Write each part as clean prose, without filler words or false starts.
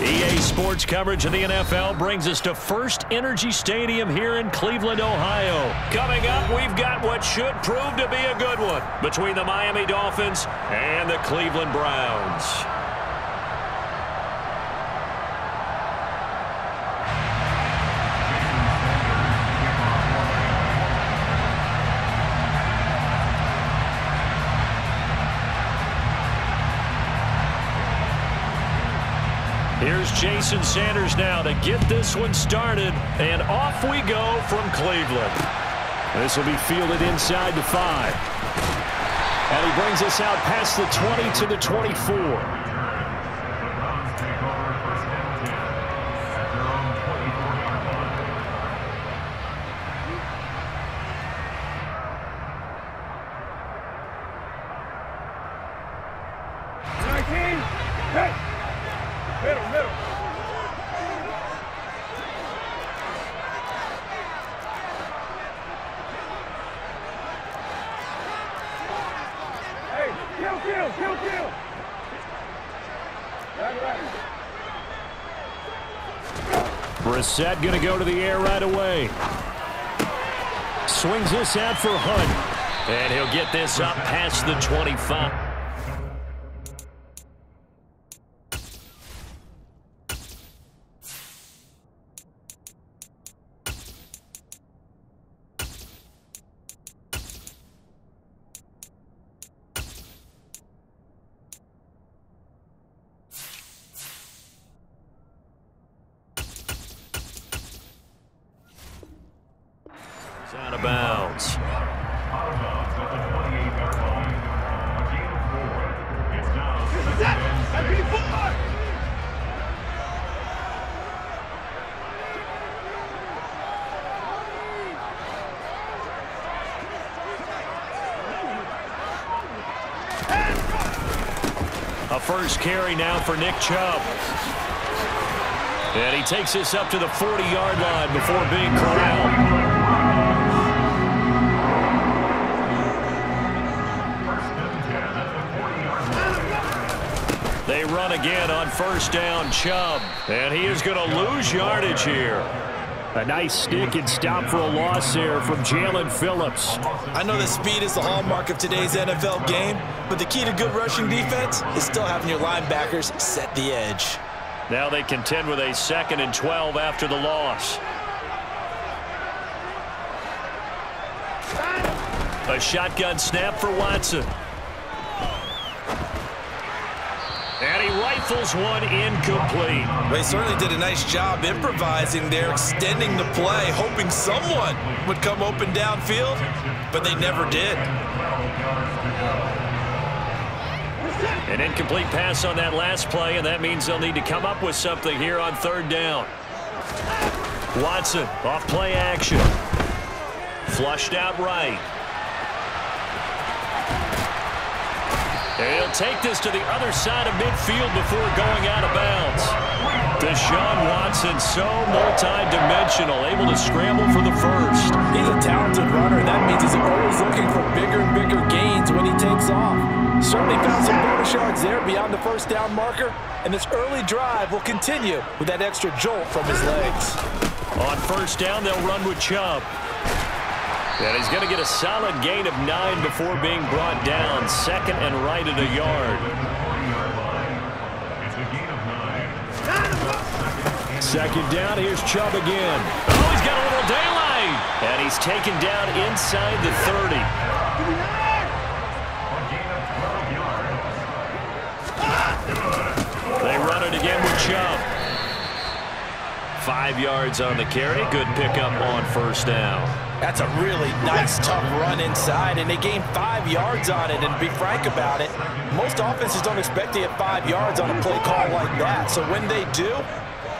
EA Sports coverage of the NFL brings us to First Energy Stadium here in Cleveland, Ohio. Coming up, we've got what should prove to be a good one between the Miami Dolphins and the Cleveland Browns. Here's Jason Sanders now to get this one started, and off we go from Cleveland. This will be fielded inside the 5. And he brings us out past the 20 to the 24. Brissett going to go to the air right away. Swings this out for Hunt. And he'll get this up past the 25. Out of bounds. A first carry now for Nick Chubb. And he takes this up to the 40-yard line before being corralled. They run again on first down, Chubb. And he is going to lose yardage here. A nice stick and stop for a loss there from Jalen Phillips. I know that speed is the hallmark of today's NFL game, but the key to good rushing defense is still having your linebackers set the edge. Now they contend with a 2nd and 12 after the loss. A shotgun snap for Watson. And he rifles one incomplete. They certainly did a nice job improvising there, extending the play, hoping someone would come open downfield, but they never did. An incomplete pass on that last play, and that means they'll need to come up with something here on 3rd down. Watson off play action. Flushed out right. He'll take this to the other side of midfield before going out of bounds. Deshaun Watson, so multi-dimensional, able to scramble for the first. He's a talented runner, and that means he's always looking for bigger and bigger gains when he takes off. Certainly found some bonus yards there beyond the first down marker, and this early drive will continue with that extra jolt from his legs. On first down, they'll run with Chubb. And he's going to get a solid gain of 9 before being brought down. 2nd and right at a yard. 2nd down, here's Chubb again. Oh, he's got a little daylight. And he's taken down inside the 30. They run it again with Chubb. 5 yards on the carry. Good pickup on first down. That's a really nice, tough run inside, and they gained 5 yards on it. And to be frank about it, most offenses don't expect to get 5 yards on a play call like that. So when they do,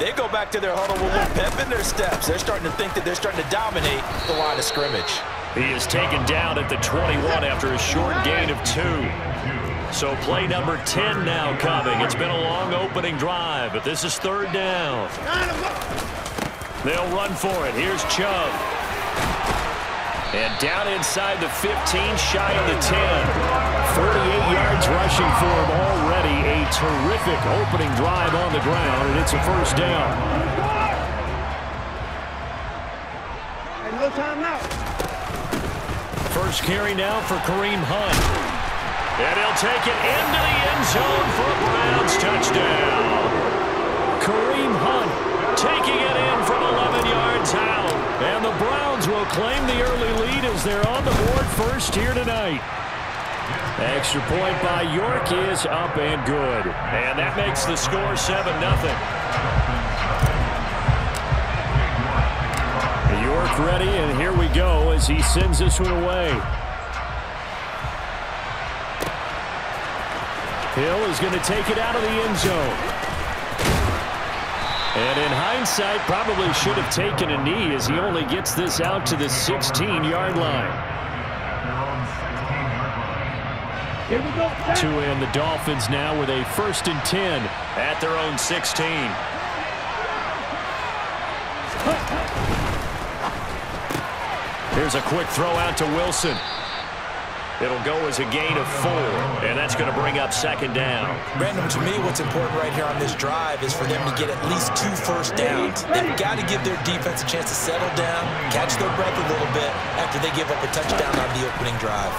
they go back to their huddle with a little pep in their steps. They're starting to think that they're starting to dominate the line of scrimmage. He is taken down at the 21 after a short gain of 2. So play number 10 now coming. It's been a long opening drive, but this is 3rd down. They'll run for it. Here's Chubb. And down inside the 15, shy of the 10. 48 yards rushing for him already. A terrific opening drive on the ground, and it's a first down. And no time now. First carry now for Kareem Hunt. And he'll take it into the end zone for a Browns touchdown. Kareem Hunt taking it in from 11 yards out. And the Browns will claim the early lead as they're on the board first here tonight. Extra point by York is up and good. And that makes the score 7-0. York ready, and here we go as he sends this one away. Hill is going to take it out of the end zone. And in hindsight, probably should have taken a knee as he only gets this out to the 16-yard line. Here we go. To end the Dolphins now with a 1st and 10 at their own 16. Here's a quick throw out to Wilson. It'll go as a gain of 4, and that's going to bring up 2nd down. Brandon, to me, what's important right here on this drive is for them to get at least 2 first downs. They've got to give their defense a chance to settle down, catch their breath a little bit after they give up a touchdown on the opening drive.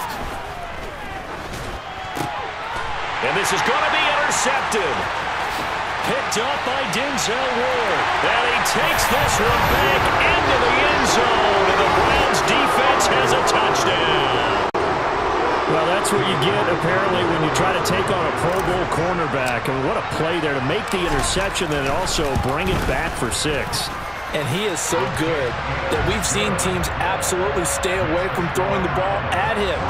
And this is going to be intercepted. Picked up by Denzel Ward. And he takes this one back into the end zone. And the Browns defense has a touchdown. Well, that's what you get, apparently, when you try to take on a Pro Bowl cornerback. And what a play there to make the interception and also bring it back for 6. And he is so good that we've seen teams absolutely stay away from throwing the ball at him.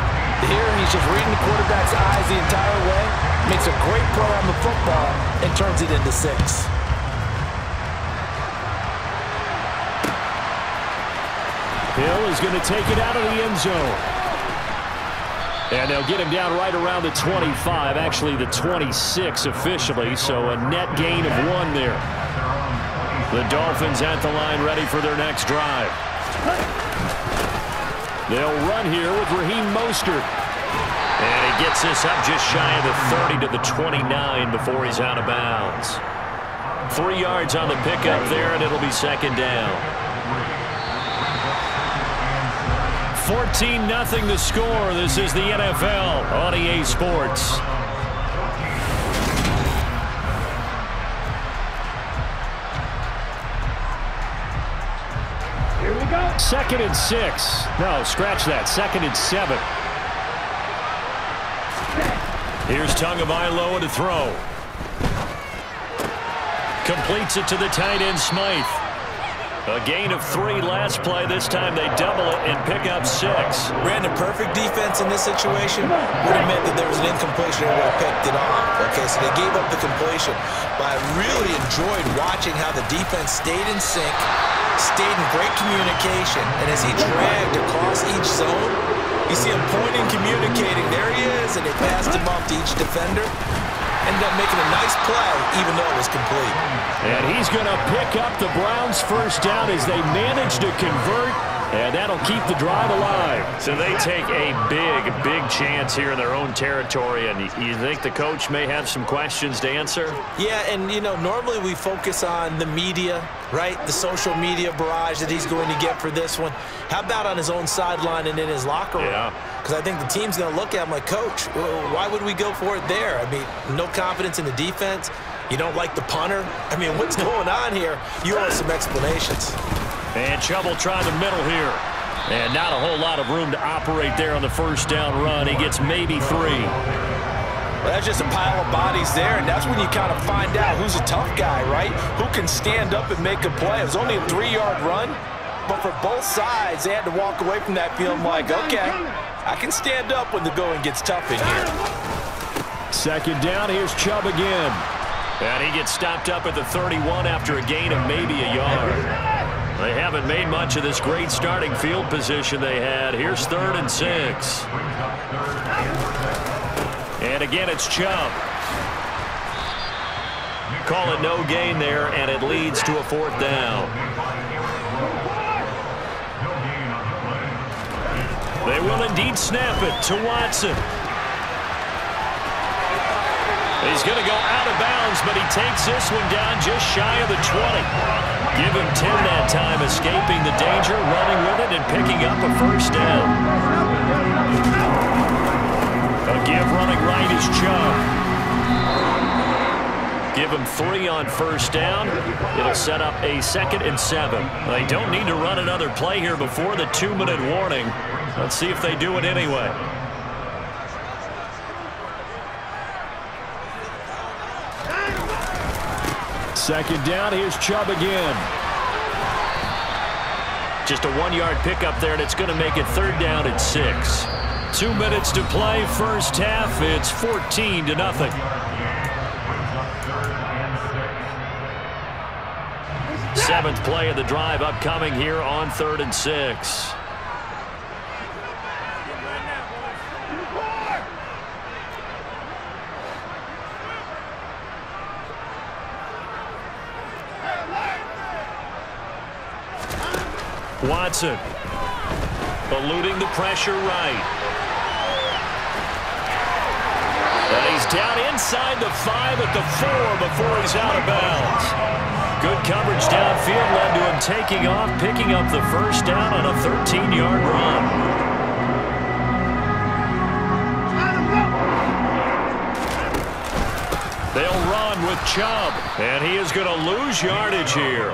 Here, he's just reading the quarterback's eyes the entire way, makes a great play on the football, and turns it into 6. Hill is going to take it out of the end zone. And they'll get him down right around the 25, actually the 26 officially, so a net gain of 1 there. The Dolphins at the line ready for their next drive. They'll run here with Raheem Mostert. And he gets this up just shy of the 30 to the 29 before he's out of bounds. 3 yards on the pickup there, and it'll be 2nd down. 14-0 the score. This is the NFL on EA Sports. Here we go. 2nd and 6. No, scratch that. 2nd and 7. Here's Tagovailoa to throw. Completes it to the tight end, Smythe. A gain of 3 last play. This time they double it and pick up 6. Brandon, perfect defense in this situation would have meant that there was an incompletion and would have picked it off. Okay, so they gave up the completion. But I really enjoyed watching how the defense stayed in sync, stayed in great communication, and as he dragged across each zone, you see him pointing, communicating. There he is, and they passed him off to each defender. Ended up making a nice play, even though it was complete. And he's going to pick up the Browns' first down as they manage to convert, and that'll keep the drive alive. So they take a big chance here in their own territory, and you think the coach may have some questions to answer? Yeah, and, you know, normally we focus on the media, right? The social media barrage that he's going to get for this one. How about on his own sideline and in his locker room? Yeah. Because I think the team's going to look at him like, Coach, why would we go for it there? I mean, no confidence in the defense. You don't like the punter. I mean, what's going on here? You owe us some explanations. And CHUBB will try the middle here. And not a whole lot of room to operate there on the first down run. He gets maybe 3. Well, that's just a pile of bodies there, and that's when you kind of find out who's a tough guy, right? Who can stand up and make a play. It was only a 3-yard run, but for both sides, they had to walk away from that feeling like, okay, I can stand up when the going gets tough in here. 2nd down, here's CHUBB again. And he gets stopped up at the 31 after a gain of maybe a yard. They haven't made much of this great starting field position they had. Here's 3rd and 6. And again, it's CHUBB. Call it no gain there, and it leads to a 4th down. They will indeed snap it to Watson. He's going to go out of bounds, but he takes this one down just shy of the 20. Give him 10 that time, escaping the danger, running with it, and picking up a first down. A give running right is CHUBB. Give him 3 on first down. It'll set up a 2nd and 7. They don't need to run another play here before the 2-minute warning. Let's see if they do it anyway. Second down, here's CHUBB again. Just a 1-yard pickup there, and it's going to make it 3rd down and 6. 2 minutes to play, first half. It's 14-0. Seventh play of the drive upcoming here on 3rd and 6. Watson eluding the pressure right. And he's down inside the 5 at the 4 before he's out of bounds. Good coverage downfield led to him taking off, picking up the first down on a 13-yard run. They'll run with CHUBB, and he is going to lose yardage here.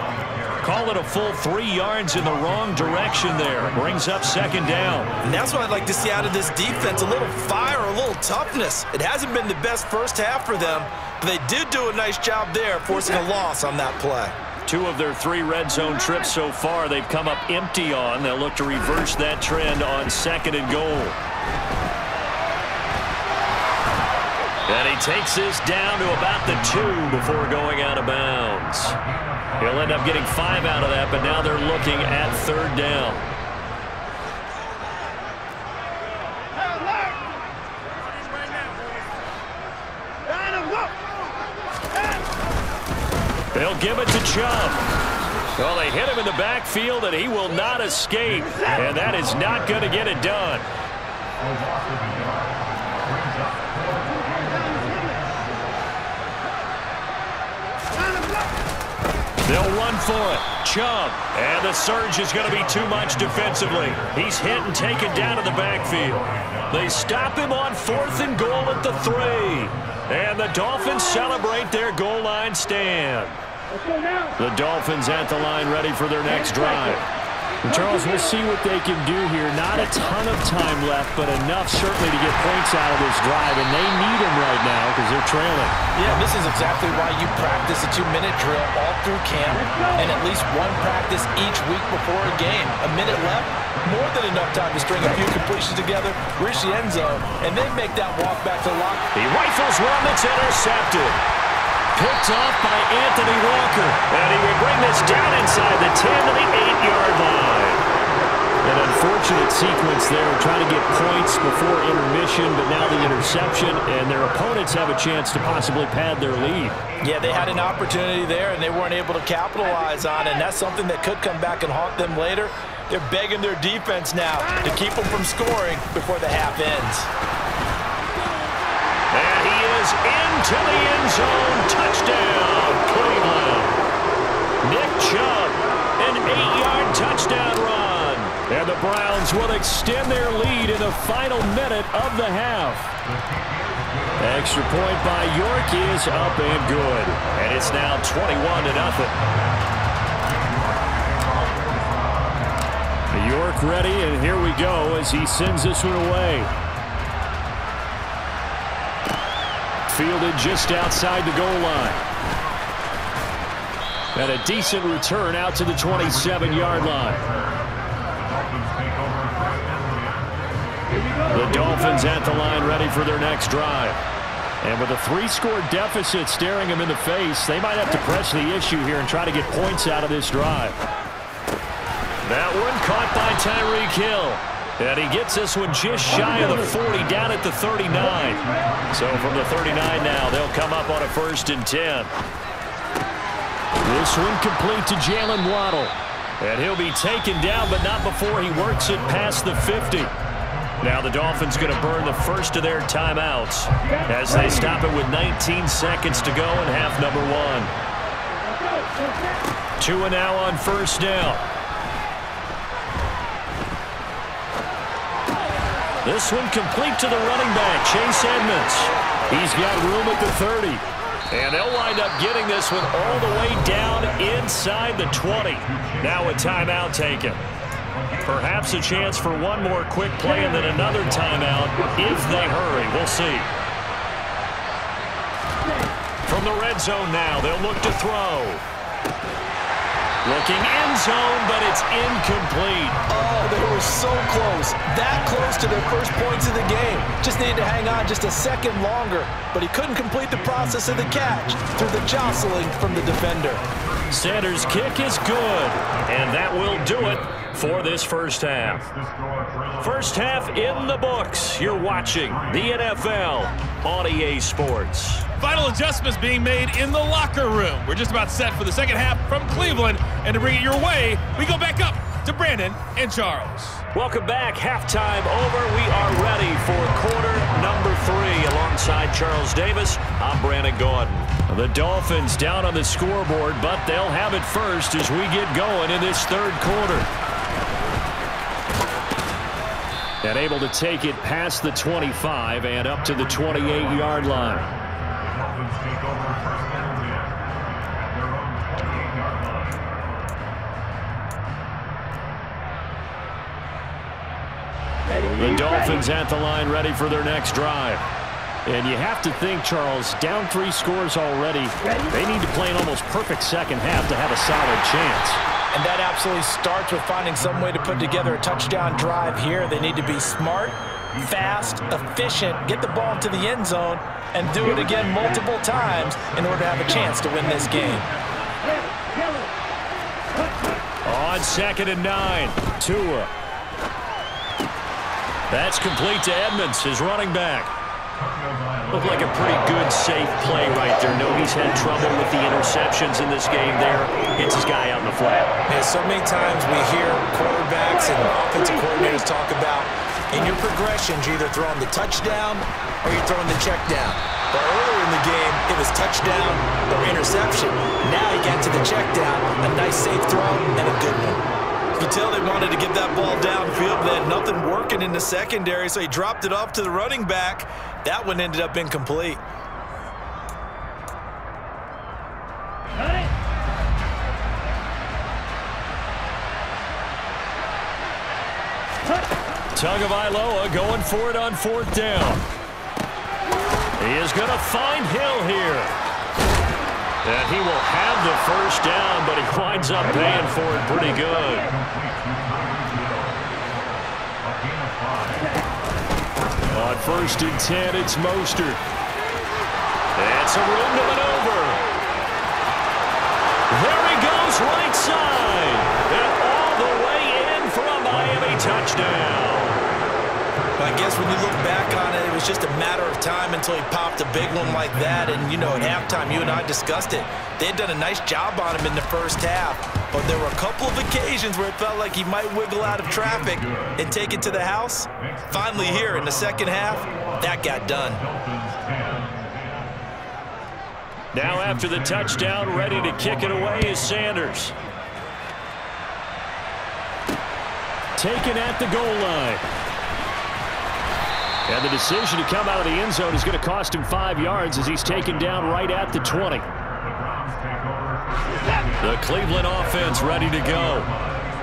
Call it a full 3 yards in the wrong direction there. Brings up 2nd down. And that's what I'd like to see out of this defense, a little fire, a little toughness. It hasn't been the best first half for them, but they did do a nice job there, forcing a loss on that play. 2 of their 3 red zone trips so far they've come up empty on. They'll look to reverse that trend on 2nd and goal. And he takes this down to about the 2 before going out of bounds. He'll end up getting 5 out of that, but now they're looking at 3rd down. They'll give it to CHUBB. Well, they hit him in the backfield, and he will not escape. And that is not going to get it done. They'll run for it. CHUBB. And the surge is going to be too much defensively. He's hit and taken down in the backfield. They stop him on 4th and goal at the 3. And the Dolphins celebrate their goal line stand. The Dolphins at the line ready for their next drive. And Charles, we'll see what they can do here. Not a ton of time left, but enough certainly to get points out of this drive, and they need them right now because they're trailing. Yeah, this is exactly why you practice a 2-minute drill all through camp and at least 1 practice each week before a game. A minute left, more than enough time to string a few completions together, reach the end zone, and then make that walk back to lock. He rifles one that's intercepted. Picked off by Anthony Walker. And he will bring this down inside the 10 to the 8-yard line. An unfortunate sequence there, trying to get points before intermission, but now the interception, and their opponents have a chance to possibly pad their lead. Yeah, they had an opportunity there, and they weren't able to capitalize on it, and that's something that could come back and haunt them later. They're begging their defense now to keep them from scoring before the half ends. And he is into the end zone. Touchdown, Cleveland. Nick CHUBB, an 8-yard touchdown run. And the Browns will extend their lead in the final minute of the half. Extra point by York is up and good. And it's now 21-0. York ready, and here we go as he sends this one away. Fielded just outside the goal line. And a decent return out to the 27-yard line. The Dolphins at the line ready for their next drive. And with a 3-score deficit staring them in the face, they might have to press the issue here and try to get points out of this drive. That one caught by Tyreek Hill. And he gets this one just shy of the 40, down at the 39. So from the 39 now, they'll come up on a 1st and 10. This one complete to Jalen Waddle. And he'll be taken down, but not before he works it past the 50. Now the Dolphins going to burn the first of their timeouts as they stop it with 19 seconds to go in half number 1. 2 now on first down. This one complete to the running back, Chase Edmonds. He's got room at the 30. And they'll wind up getting this one all the way down inside the 20. Now a timeout taken. Perhaps a chance for one more quick play and then another timeout if they hurry. We'll see. From the red zone now, they'll look to throw. Looking end zone, but it's incomplete. Oh, they were so close. That close to their first points of the game. Just needed to hang on just a second longer. But he couldn't complete the process of the catch through the jostling from the defender. Sanders' kick is good. And that will do it for this first half. First half in the books. You're watching the NFL on EA Sports. Final adjustments being made in the locker room. We're just about set for the second half from Cleveland. And to bring it your way, we go back up to Brandon and Charles. Welcome back. Halftime over. We are ready for quarter number 3. Alongside Charles Davis, I'm Brandon Gordon. The Dolphins down on the scoreboard, but they'll have it first as we get going in this third quarter. And able to take it past the 25 and up to the 28-yard line. The Dolphins at the line ready for their next drive. And you have to think, Charles, down 3 scores already. They need to play an almost perfect second half to have a solid chance. And that absolutely starts with finding some way to put together a touchdown drive here. They need to be smart, fast, efficient, get the ball into the end zone, and do it again multiple times in order to have a chance to win this game. On 2nd and 9, Tua. That's complete to Edmonds, his running back. Looked like a pretty good, safe play right there. Nobody's had trouble with the interceptions in this game there. Hits his guy out in the flat. Yeah, so many times we hear quarterbacks and offensive coordinators talk about in your progressions, you're either throwing the touchdown or you're throwing the check down. But earlier in the game, it was touchdown or interception. Now you get to the check down, a nice safe throw, and a good one. You could tell they wanted to get that ball downfield. They had nothing working in the secondary, so he dropped it off to the running back. That one ended up incomplete. Tagovailoa going for it on 4th down. He is going to find Hill here. And he will have the first down, but he winds up paying for it pretty good. On 1st and 10, it's Mostert. That's a room to maneuver. There he goes, right side. And all the way in for a Miami touchdown. I guess when you look back on it, it was just a matter of time until he popped a big one like that. And, you know, at halftime, you and I discussed it. They had done a nice job on him in the first half. But there were a couple of occasions where it felt like he might wiggle out of traffic and take it to the house. Finally here in the second half, that got done. Now after the touchdown, ready to kick it away is Sanders. Taken at the goal line. And the decision to come out of the end zone is going to cost him 5 yards as he's taken down right at the 20. The Cleveland offense ready to go.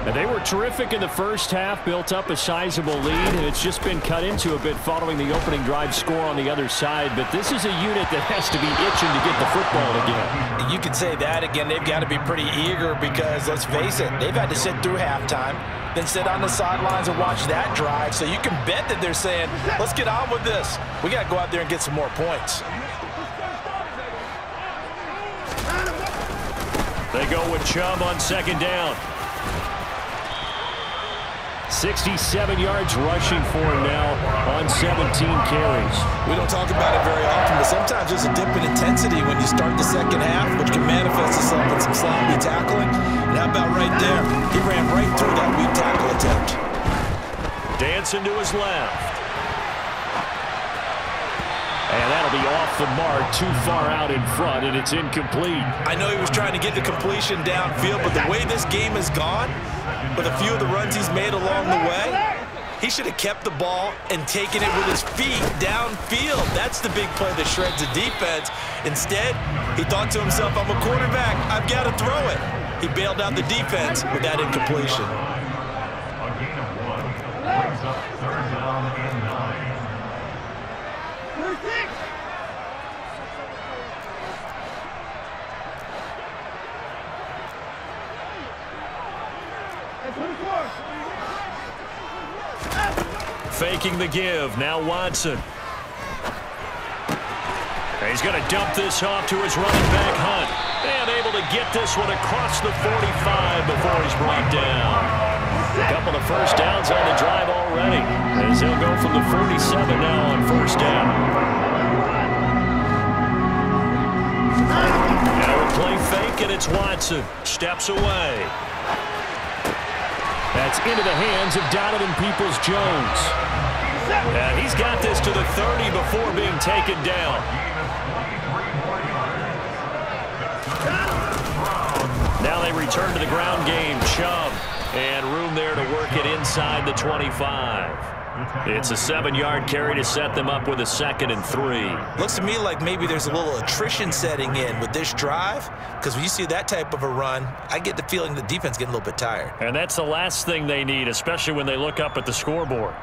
And they were terrific in the first half, built up a sizable lead, and it's just been cut into a bit following the opening drive score on the other side. But this is a unit that has to be itching to get the football again. You can say that again. They've got to be pretty eager because, let's face it, they've had to sit through halftime, then sit on the sidelines and watch that drive. So you can bet that they're saying, let's get on with this. We got to go out there and get some more points. They go with Chubb on 2nd down. 67 yards rushing for him now on 17 carries. We don't talk about it very often, but sometimes there's a dip in intensity when you start the second half, which can manifest itself in some sloppy tackling. And how about right there? He ran right through that weak tackle attempt. Dancing to his left. And that'll be off the mark, too far out in front, and it's incomplete. I know he was trying to get the completion downfield, but the way this game has gone, with a few of the runs he's made along the way, he should have kept the ball and taken it with his feet downfield. That's the big play that shreds the defense. Instead, he thought to himself, I'm a quarterback, I've got to throw it. He bailed out the defense with that incompletion. Faking the give. Now Watson. He's going to dump this off to his running back, Hunt. And able to get this one across the 45 before he's brought down. A couple of first downs on the drive already, as he'll go from the 47 now on first down. Now we'll play fake, and it's Watson. Steps away. That's into the hands of Donovan Peoples-Jones. And he's got this to the 30 before being taken down. Now they return to the ground game. Chubb, and room there to work it inside the 25. It's a 7-yard carry to set them up with a 2nd and 3. Looks to me like maybe there's a little attrition setting in with this drive, because when you see that type of a run, I get the feeling the defense getting a little bit tired. And that's the last thing they need, especially when they look up at the scoreboard.